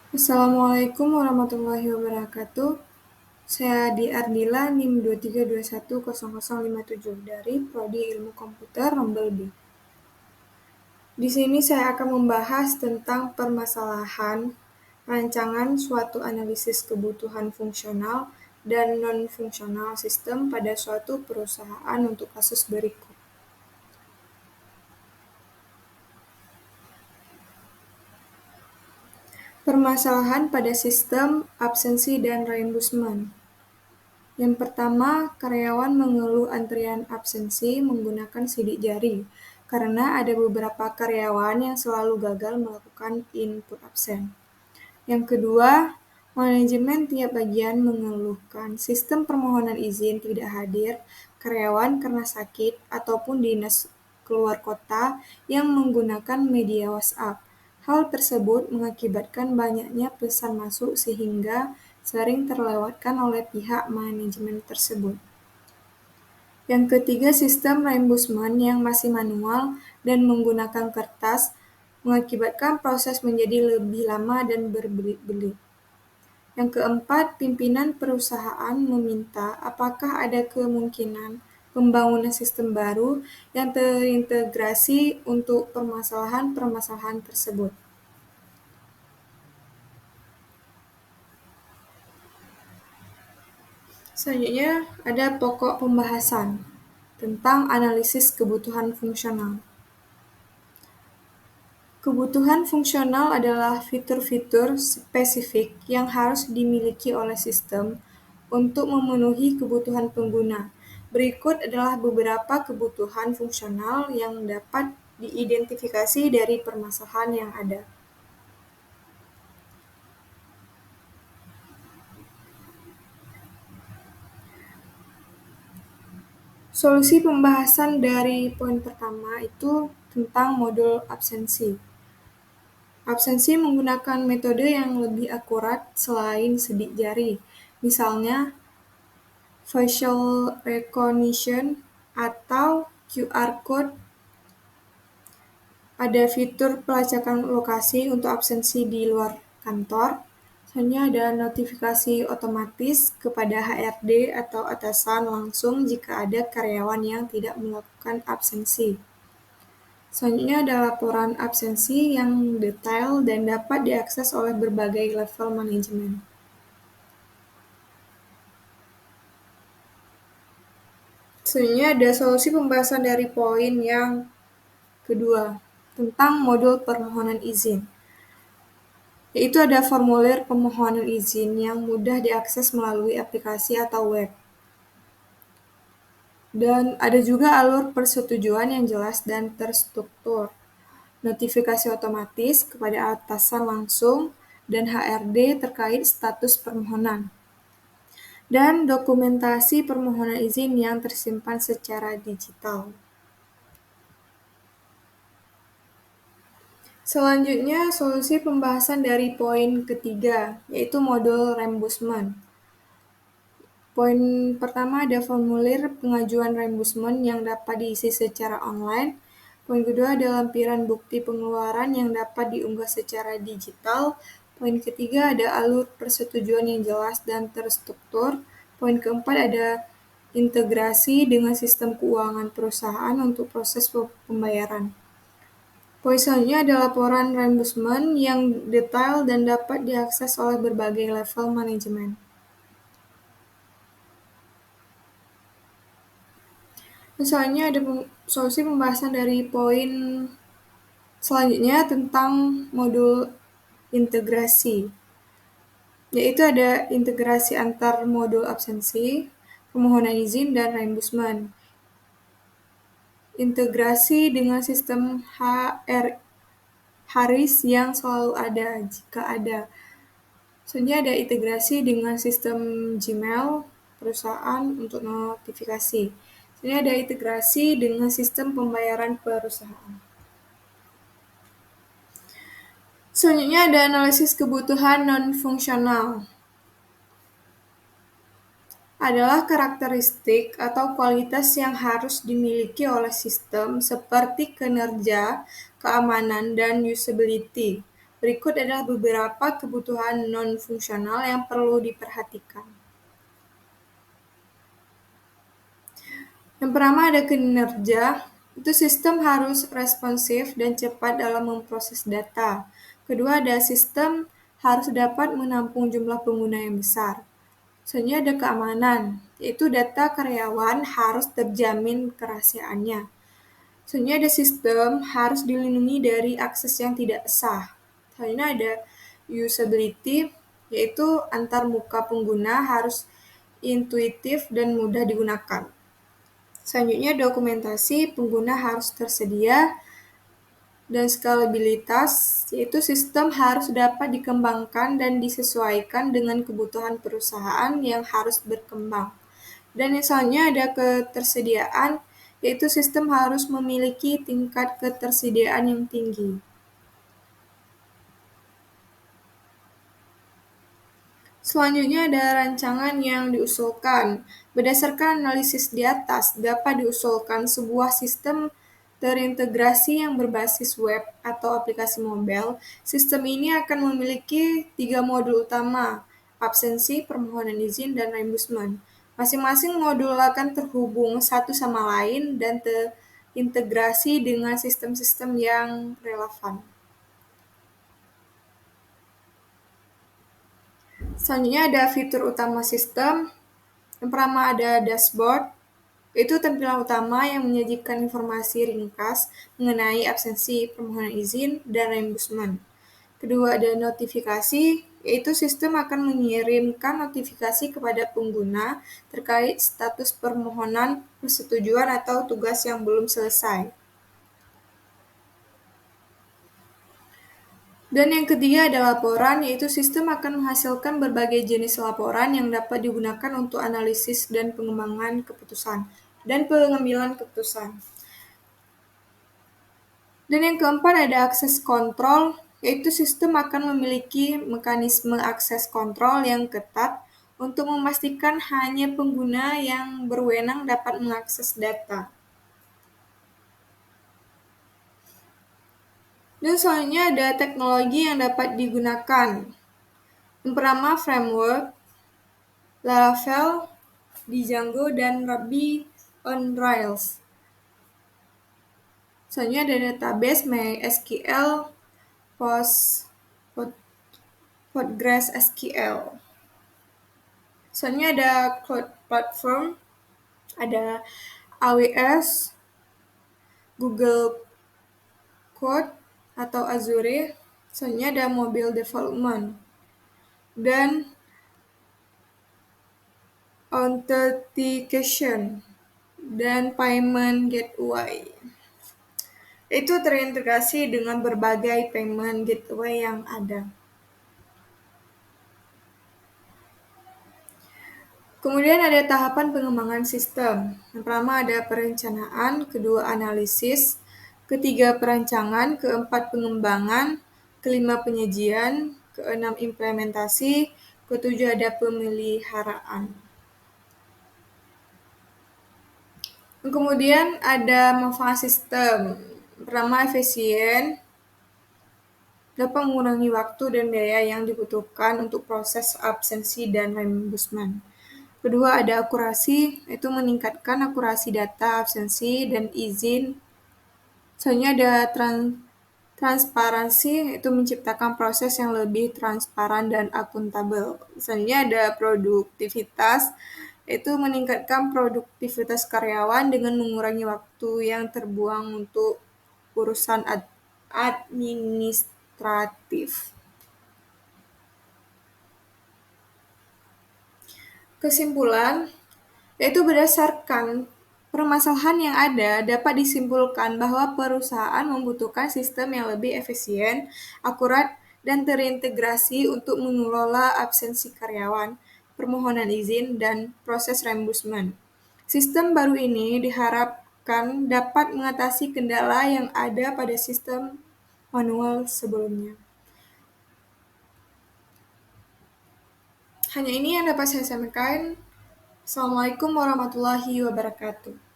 Assalamualaikum warahmatullahi wabarakatuh. Saya Di Ardila, NIM 23210057 dari Prodi Ilmu Komputer Rombel B. Di sini saya akan membahas tentang permasalahan rancangan suatu analisis kebutuhan fungsional dan non-fungsional sistem pada suatu perusahaan untuk kasus berikut. Permasalahan pada sistem absensi dan reimbursement. Yang pertama, karyawan mengeluh antrian absensi menggunakan sidik jari, karena ada beberapa karyawan yang selalu gagal melakukan input absen. Yang kedua, manajemen tiap bagian mengeluhkan sistem permohonan izin tidak hadir karyawan karena sakit ataupun dinas keluar kota yang menggunakan media WhatsApp. Hal tersebut mengakibatkan banyaknya pesan masuk sehingga sering terlewatkan oleh pihak manajemen tersebut. Yang ketiga, sistem reimbursement yang masih manual dan menggunakan kertas mengakibatkan proses menjadi lebih lama dan berbelit-belit. Yang keempat, pimpinan perusahaan meminta apakah ada kemungkinan pembangunan sistem baru yang terintegrasi untuk permasalahan-permasalahan tersebut. Selanjutnya ada pokok pembahasan tentang analisis kebutuhan fungsional. Kebutuhan fungsional adalah fitur-fitur spesifik yang harus dimiliki oleh sistem untuk memenuhi kebutuhan pengguna. Berikut adalah beberapa kebutuhan fungsional yang dapat diidentifikasi dari permasalahan yang ada. Solusi pembahasan dari poin pertama itu tentang modul absensi. Absensi menggunakan metode yang lebih akurat selain sidik jari, misalnya facial recognition atau QR code. Ada fitur pelacakan lokasi untuk absensi di luar kantor. Selanjutnya ada notifikasi otomatis kepada HRD atau atasan langsung jika ada karyawan yang tidak melakukan absensi. Selanjutnya ada laporan absensi yang detail dan dapat diakses oleh berbagai level manajemen. Selanjutnya ada solusi pembahasan dari poin yang kedua, tentang modul permohonan izin. Yaitu ada formulir permohonan izin yang mudah diakses melalui aplikasi atau web. Dan ada juga alur persetujuan yang jelas dan terstruktur. Notifikasi otomatis kepada atasan langsung dan HRD terkait status permohonan. Dan dokumentasi permohonan izin yang tersimpan secara digital. Selanjutnya, solusi pembahasan dari poin ketiga, yaitu modul reimbursement. Poin pertama ada formulir pengajuan reimbursement yang dapat diisi secara online. Poin kedua ada lampiran bukti pengeluaran yang dapat diunggah secara digital. Poin ketiga ada alur persetujuan yang jelas dan terstruktur. Poin keempat ada integrasi dengan sistem keuangan perusahaan untuk proses pembayaran. Poin selanjutnya ada laporan reimbursement yang detail dan dapat diakses oleh berbagai level manajemen. Misalnya ada solusi pembahasan dari poin selanjutnya tentang modul integrasi. Yaitu ada integrasi antar modul absensi, permohonan izin, dan reimbursement. Integrasi dengan sistem HRIS yang selalu ada jika ada. Selanjutnya ada integrasi dengan sistem Gmail perusahaan untuk notifikasi. Selanjutnya ada integrasi dengan sistem pembayaran perusahaan. Selanjutnya ada analisis kebutuhan non-fungsional. Adalah karakteristik atau kualitas yang harus dimiliki oleh sistem seperti kinerja, keamanan, dan usability. Berikut adalah beberapa kebutuhan non-fungsional yang perlu diperhatikan. Yang pertama ada kinerja, itu sistem harus responsif dan cepat dalam memproses data. Kedua ada sistem harus dapat menampung jumlah pengguna yang besar. Selanjutnya ada keamanan, yaitu data karyawan harus terjamin kerahasiaannya. Selanjutnya ada sistem harus dilindungi dari akses yang tidak sah. Selanjutnya ada usability, yaitu antar muka pengguna harus intuitif dan mudah digunakan. Selanjutnya dokumentasi pengguna harus tersedia, dan scalabilitas, yaitu sistem harus dapat dikembangkan dan disesuaikan dengan kebutuhan perusahaan yang harus berkembang. Dan yang selanjutnya ada ketersediaan, yaitu sistem harus memiliki tingkat ketersediaan yang tinggi. Selanjutnya ada rancangan yang diusulkan. Berdasarkan analisis di atas, dapat diusulkan sebuah sistem terintegrasi yang berbasis web atau aplikasi mobile. Sistem ini akan memiliki 3 modul utama, absensi, permohonan izin, dan reimbursement. Masing-masing modul akan terhubung satu sama lain dan terintegrasi dengan sistem-sistem yang relevan. Selanjutnya ada fitur utama sistem. Yang pertama ada dashboard, itu tampilan utama yang menyajikan informasi ringkas mengenai absensi, permohonan izin, dan reimbursement. Kedua ada notifikasi, yaitu sistem akan mengirimkan notifikasi kepada pengguna terkait status permohonan persetujuan atau tugas yang belum selesai. Dan yang ketiga ada laporan, yaitu sistem akan menghasilkan berbagai jenis laporan yang dapat digunakan untuk analisis dan pengembangan keputusan dan pengambilan keputusan. Dan yang keempat ada akses kontrol, yaitu sistem akan memiliki mekanisme akses kontrol yang ketat untuk memastikan hanya pengguna yang berwenang dapat mengakses data. Dan selanjutnya ada teknologi yang dapat digunakan. Yang pertama framework, Laravel, Django, dan Ruby on Rails. Selanjutnya ada database MySQL, PostgreSQL. Selanjutnya ada cloud platform, ada AWS, Google Cloud atau Azure. Selanjutnya ada mobile development dan authentication dan payment gateway. Itu terintegrasi dengan berbagai payment gateway yang ada. Kemudian ada tahapan pengembangan sistem. Yang pertama ada perencanaan, kedua analisis, ketiga perancangan, keempat pengembangan, kelima penyajian, keenam implementasi, ketujuh ada pemeliharaan. Kemudian ada manfaat sistem. Pertama efisien, dapat mengurangi waktu dan biaya yang dibutuhkan untuk proses absensi dan reimbursement. Kedua ada akurasi, itu meningkatkan akurasi data absensi dan izin. Selanjutnya ada transparansi, itu menciptakan proses yang lebih transparan dan akuntabel. Selanjutnya ada produktivitas, itu meningkatkan produktivitas karyawan dengan mengurangi waktu yang terbuang untuk urusan administratif. Kesimpulan, yaitu berdasarkan permasalahan yang ada dapat disimpulkan bahwa perusahaan membutuhkan sistem yang lebih efisien, akurat, dan terintegrasi untuk mengelola absensi karyawan, permohonan izin, dan proses reimbursement. Sistem baru ini diharapkan dapat mengatasi kendala yang ada pada sistem manual sebelumnya. Hanya ini yang dapat saya sampaikan. Assalamualaikum warahmatullahi wabarakatuh.